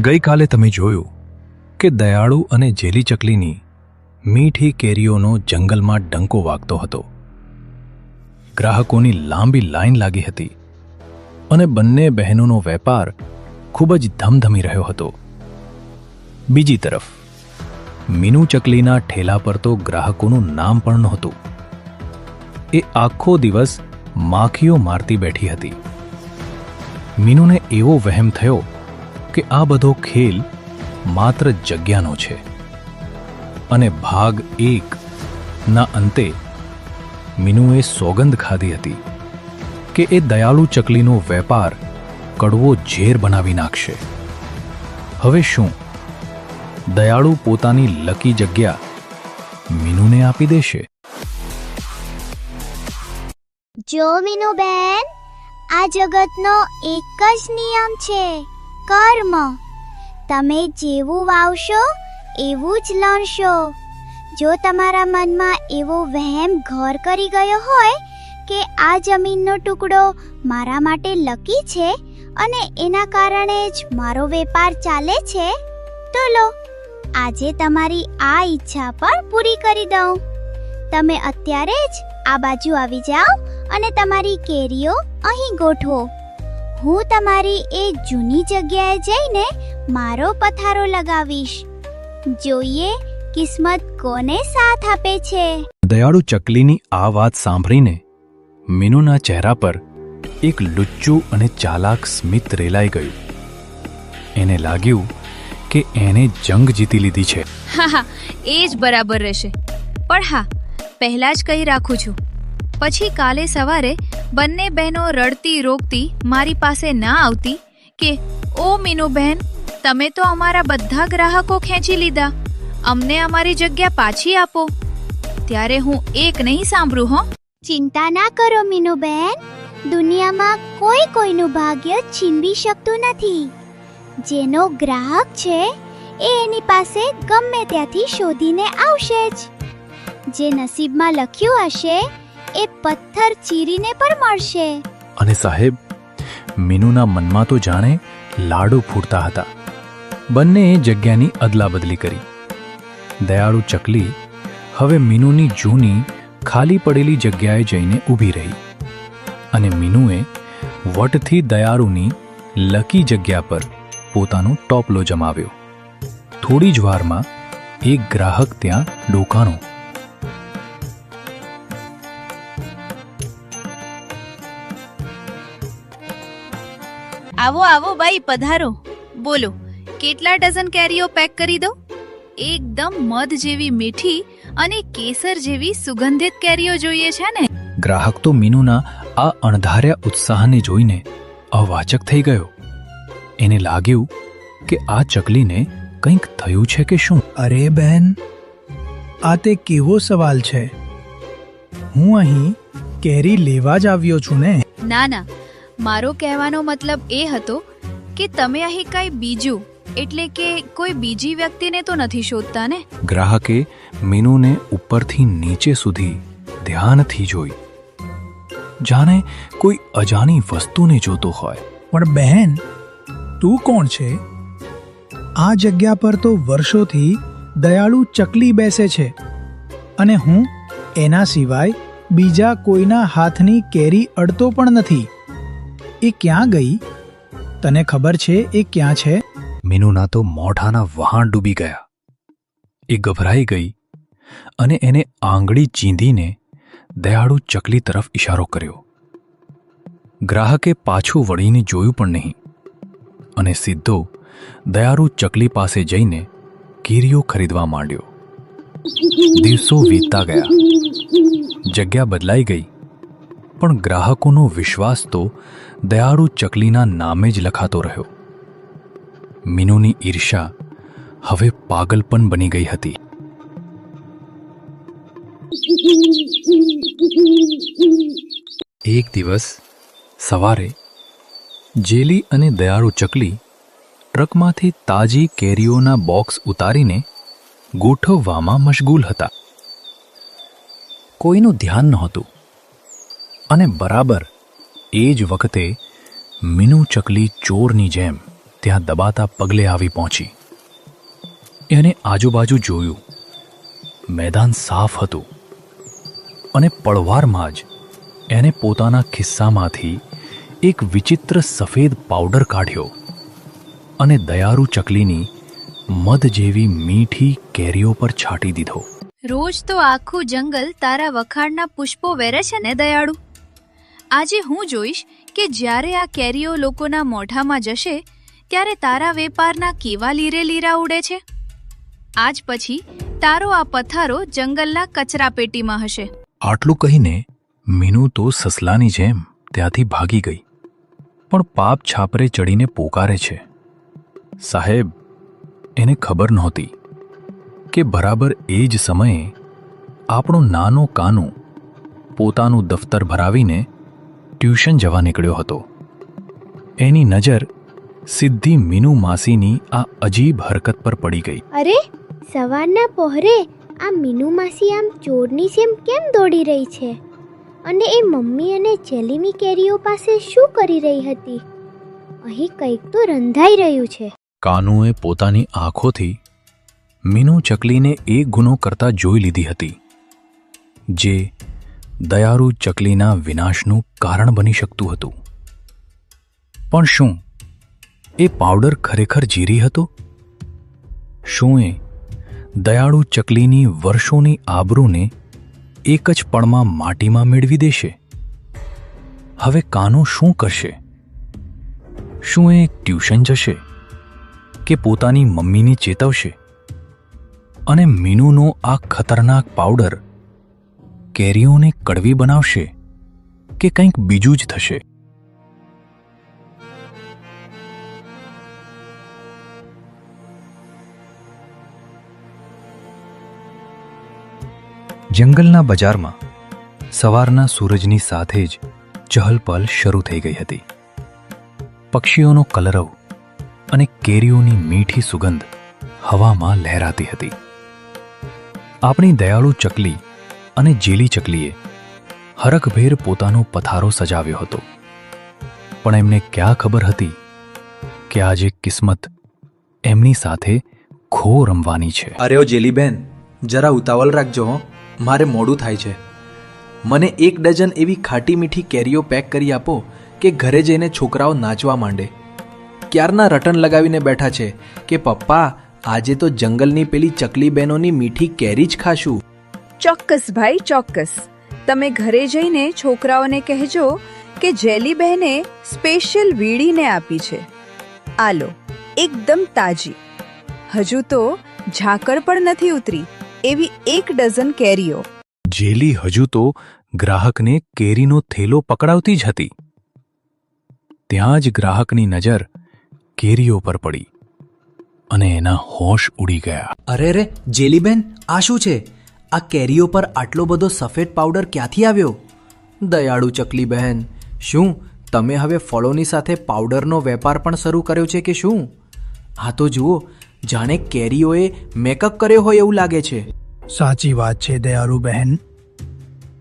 ગઈકાલે તમે જોયું કે દયાળુ અને જેલી ચકલીની મીઠી કેરીઓનો જંગલમાં ડંકો વાગતો હતો. ગ્રાહકોની લાંબી લાઈન લાગી હતી અને બંને બહેનોનો વેપાર ખૂબ જ ધમધમી રહ્યો હતો. બીજી તરફ મીનુ ચકલીના ઠેલા પર તો ગ્રાહકોનું નામ પણ નહોતું. એ આખો દિવસ માખીઓ મારતી બેઠી હતી. મીનુને એવો વહેમ થયો કે આ બધો ખેલ માત્ર જગ્યાનો છે અને ભાગ 1 ના અંતે મીનુએ સોગંદ ખાધી હતી કે એ દયાળુ ચકલીનો વેપાર કડવો ઝેર બનાવી નાખશે. હવે શું દયાળુ પોતાની લકી જગ્યા મીનુને આપી દેશે? જો મીનુબેન, આ જગતનો એક જ નિયમ છે, કર્મ. તમે જેવું વાવશો એવું જ લણશો. જો તમારા મનમાં એવો વહેમ ઘર કરી ગયો હોય કે આ જમીનનો ટુકડો મારા માટે લકી છે અને એના કારણે જ મારો વેપાર ચાલે છે, તો લો, આજે તમારી આ ઈચ્છા પણ પૂરી કરી દઉં. તમે અત્યારે જ આ બાજુ આવી જાઓ અને તમારી કેરીઓ અહીં ગોઠવો. હું તમારી એ જૂની જગ્યાએ જઈને મારો પથારો લગાવીશ. જોઈએ કિસ્મત કોને સાથ આપે છે. દયાળુ ચકલીની આ વાત સાંભળીને મીનુના ચહેરા પર એક લુચ્ચું અને ચાલાક સ્મિત રેલાઈ ગયું. એને લાગ્યું કે એને જંગ જીતી લીધી છે. હા, એ જ બરાબર રહેશે. પણ હા, પહેલા જ કહી રાખું છું, પછી કાલે સવારે બંને બહેનો રડતી રોગતી મારી પાસે ના આવતી કે ઓ મીનુબહેન, તમે તો અમારા બધા ગ્રાહકો ખેંચી લીધા, અમને અમારી જગ્યા પાછી આપો. ત્યારે હું એક નહીં સાંભળું. હો, ચિંતા ના કરો મીનુબેન, દુનિયામાં કોઈનું ભાગ્ય છીનવી શકતું નથી. જેનો ગ્રાહક છે એ એની પાસે ગમે ત્યાંથી શોધીને આવશે જ. જે નસીબમાં લખ્યું હશે એ પથ્થર ચીરીને પણ મળશે. અને સાહેબ, મીનુના મનમાં તો જાણે લાડુ ફૂટતા હતા. બંનેએ જગ્યાની અદલાબદલી કરી. દયાળુ ચકલી હવે મીનુની જૂની ખાલી પડેલી જગ્યાએ જઈને ઊભી રહી અને મીનુએ વટથી દયાળુની લકી જગ્યા પર પોતાનો ટોપલો જમાવ્યો. થોડી જ વારમાં એક ગ્રાહક ત્યાં ડોકાણો. આવો આવો ભાઈ, પધારો. બોલો, કેટલા ડઝન કેરીઓ પેક કરી દો? એકદમ મધ જેવી મીઠી અને કેસર જેવી સુગંધિત કેરીઓ જોઈએ છે ને? ગ્રાહક તો મીનુના આ અણધાર્યા ઉત્સાહને જોઈને અવાચક થઈ ગયો. એને લાગ્યું કે આ ચકલીને કંઈક થયું છે કે શું. અરે બહેન, આ તે કેવો સવાલ છે? હું અહીં કેરી લેવા જ આવ્યો છું ને. ના, મારો કહેવાનો મતલબ એ હતો કે તમે અહીં કંઈ બીજું, એટલે કે કોઈ બીજી વ્યક્તિને તો નથી શોધતા ને? ગ્રાહકે મીનુને ઉપરથી નીચે સુધી ધ્યાનથી જોઈ, જાણે કોઈ અજાણી વસ્તુને જોતો હોય. પણ બહેન, તું કોણ છે? આ જગ્યા પર તો વર્ષોથી દયાળુ ચકલી બેસે છે અને હું એના સિવાય બીજા કોઈના હાથની કેરી અડતો પણ નથી. એ ક્યાં ગઈ? તને ખબર છે એ ક્યાં છે? મીનુના તો મોઢાના વહાણ ડૂબી ગયા. એ ગભરાઈ ગઈ અને એને આંગળી ચીંધીને દયાળુ ચકલી તરફ ઇશારો કર્યો. ગ્રાહકે પાછું વળીને જોયું પણ નહીં અને સીધો દયાળુ ચકલી પાસે જઈને કેરીઓ ખરીદવા માંડ્યો. દિવસો વીતતા ગયા, જગ્યા બદલાઈ ગઈ, પણ ગ્રાહકોનો વિશ્વાસ તો દયાળુ ચકલીના નામે જ લખાતો રહ્યો. મીનુની ઈર્ષા હવે પાગલપન બની ગઈ હતી. એક દિવસ સવારે જેલી અને દયાળુ ચકલી ટ્રકમાંથી તાજી કેરીઓના બોક્સ ઉતારીને ગોઠવવામાં મશગુલ હતા. કોઈનું ધ્યાન નહોતું અને બરાબર એ જ વખતે મીનુ ચકલી ચોરની જેમ ત્યાં દબાતા પગલે આવી પહોંચી. એને આજુબાજુ જોયું. મેદાન સાફ હતું અને પળવારમાં જ એને પોતાના ખિસ્સામાંથી એક વિચિત્ર સફેદ પાવડર કાઢ્યો અને દયાળુ ચકલીની મધ જેવી મીઠી કેરીઓ પર છાંટી દીધો. રોજ તો આખું જંગલ તારા વખાણના પુષ્પો વેરે છે ને દયાળુ. આજે હું જોઈશ કે જ્યારે આ કેરીઓ લોકોના મોઢામાં જશે ત્યારે તારા વેપારના કેવા લીરે લીરા ઉડે છે. આજ પછી તારો આ પથારો જંગલના કચરા પેટીમાં હશે. આટલું કહીને મીનુ તો સસલાની જેમ ત્યાંથી ભાગી ગઈ. પણ પાપ છાપરે ચડીને પોકારે છે. સાહેબ, એને ખબર નહોતી કે બરાબર એ જ સમયે આપણો નાનો કાનુ પોતાનું દફતર ભરાવીને ટ્યુશન જવા નીકળ્યો હતો. એની નજર સીધી મીનુ માસીની આ અજીબ હરકત પર પડી ગઈ. અરે, સવારના પહોરે આ મીનુ માસી આમ ચોરની જેમ કેમ દોડી રહી છે? અને એ મમ્મી અને જેલીની કેરીઓ પાસે શું કરી રહી હતી? અહીં કંઈક તો રંધાઈ રહ્યું છે. કાનુએ પોતાની આંખોથી મીનુ ચકલીને એ ગુનો કરતા જોઈ લીધી હતી જે દયાળુ ચકલીના વિનાશનું કારણ બની શકતું હતું. પણ શું એ પાવડર ખરેખર ઝીરી હતો? શું એ દયાળુ ચકલીની વર્ષોની આબરૂને એક જ પળમાં માટીમાં મેળવી દેશે? હવે કાનો શું કરશે? શું એ ટ્યુશન જશે કે પોતાની મમ્મીને ચેતવશે? અને મીનુનો આ ખતરનાક પાવડર કેરીઓને કડવી બનાવશે કે કંઈક બીજું જ થશે? જંગલના બજારમાં સવારના સૂરજની સાથે જ ચહલપહલ શરૂ થઈ ગઈ હતી. પક્ષીઓનો કલરવ અને કેરીઓની મીઠી સુગંધ હવામાં લહેરાતી હતી. આપણી દયાળુ ચકલી અને જેલી ચકલીએ હરખભેર પોતાનો પથારો સજાવ્યો હતો. પણ એમને ક્યાં ખબર હતી કે આજે કિસ્મત એમની સાથે ખો રમવાની છે. અરે ઓ જેલીબેન, જરા ઉતાવળ રાખજો હો, મારે મોડું થાય છે. મને 1 ડઝન એવી ખાટી મીઠી કેરીઓ પેક કરી આપો કે ઘરે જઈને છોકરાઓ નાચવા માંડે. ક્યારના રટન લગાવીને બેઠા છે કે પપ્પા આજે તો જંગલની પેલી ચકલી બહેનોની મીઠી કેરી જ ખાશું. ચોક્કસ ભાઈ, ચોક્કસ. તમે ઘરે જઈને છોકરાઓને કહેજો કે જેલી બહેને સ્પેશિયલ વીડીને આપી છે. આ લો, એકદમ તાજી, હજુ તો ઝાકળ પણ નથી ઉતરી એવી 1 ડઝન કેરીઓ. જેલી હજુ તો ગ્રાહકને કેરીનો થેલો પકડાવતી જ હતી. ત્યાં જ ગ્રાહકની નજર કેરીઓ પર પડી અને એના હોશ ઉડી ગયા. અરે રે જેલીબેન, આ શું છે? આ કેરીઓ પર આટલો બધો સફેદ પાવડર ક્યાંથી આવ્યો? દયાળુ ચકલી બહેન, શું તમે હવે ફળોની સાથે પાવડરનો વેપાર પણ શરૂ કર્યો છે કે શું? આ તો જુઓ, જાણે કેરીઓએ મેકઅપ કર્યો હોય એવું લાગે છે. સાચી વાત છે દયાળુ બહેન.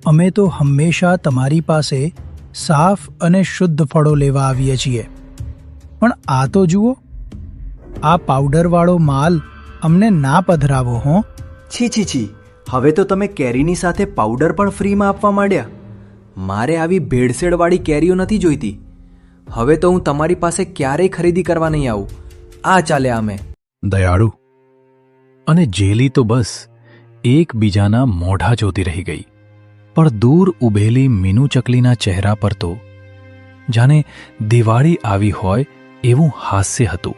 અમે તો હંમેશા તમારી પાસે સાફ અને શુદ્ધ ફળો લેવા આવીએ છીએ. પણ આ તો જુઓ, આ પાવડરવાળો માલ અમને ના પધરાવો હો. છી છી છી, હવે તો તમે કેરીની સાથે પાવડર પણ ફ્રીમાં આપવા માંડ્યા. મારે આવી ભેળસેળવાળી કેરીઓ નથી જોઈતી. હવે તો હું તમારી પાસે ક્યારેય ખરીદી કરવા નહીં આવું. આ ચાલ્યા અમે. દયાળુ અને જેલી તો બસ એકબીજાના મોઢા જોતી રહી ગઈ. પણ દૂર ઊભેલી મીનુ ચકલીના ચહેરા પર તો જાણે દિવાળી આવી હોય એવું હાસ્ય હતું.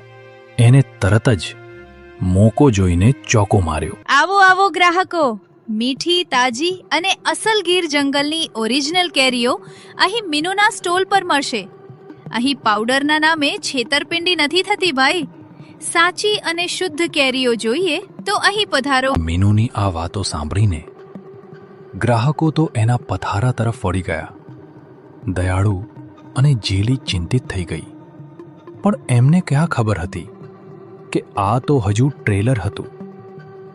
એને તરત જ મોકો જોઈને ચોકો માર્યો. આવો આવો ગ્રાહકો, મીઠી, તાજી અને અસલ ગીર જંગલની ઓરિજિનલ કેરીઓ અહીં મીનુના સ્ટોલ પર મળશે. અહીં પાવડરના નામે છેતરપિંડી નથી થતી ભાઈ. સાચી અને શુદ્ધ કેરીઓ જોઈએ તો અહીં પધારો. મીનુની આ વાતો સાંભળીને ગ્રાહકો તો એના પથારા તરફ વળી ગયા. દયાળુ અને જેલી ચિંતિત થઈ ગઈ. પણ એમને ક્યાં ખબર હતી કે આ તો હજુ ટ્રેલર હતું.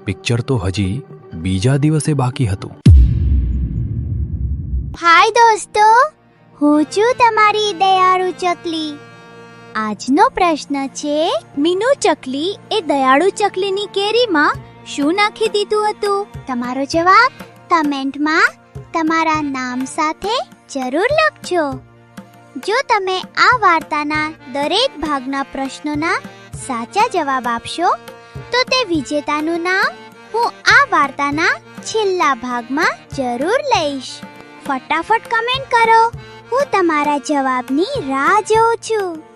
પિક્ચર તો હજી બીજા દિવસે બાકી હતું. હાય દોસ્તો, હું છું તમારી દયાળુ ચકલી. આજનો પ્રશ્ન છે, મીનુ ચકલી એ દયાળુ ચકલીની કેરીમાં શું નાખી દીધું હતું? તમારો જવાબ કમેન્ટમાં તમારા નામ સાથે જરૂર લખજો. જો તમે આ વાર્તાના દરેક ભાગના પ્રશ્નોના સાચા જવાબ આપશો તો તે વિજેતાનું નામ હું આ વાર્તાના છેલ્લા ભાગમાં જરૂર લઈશ. ફટાફટ કમેન્ટ કરો, હું તમારા જવાબની રાહ જોઉં છું.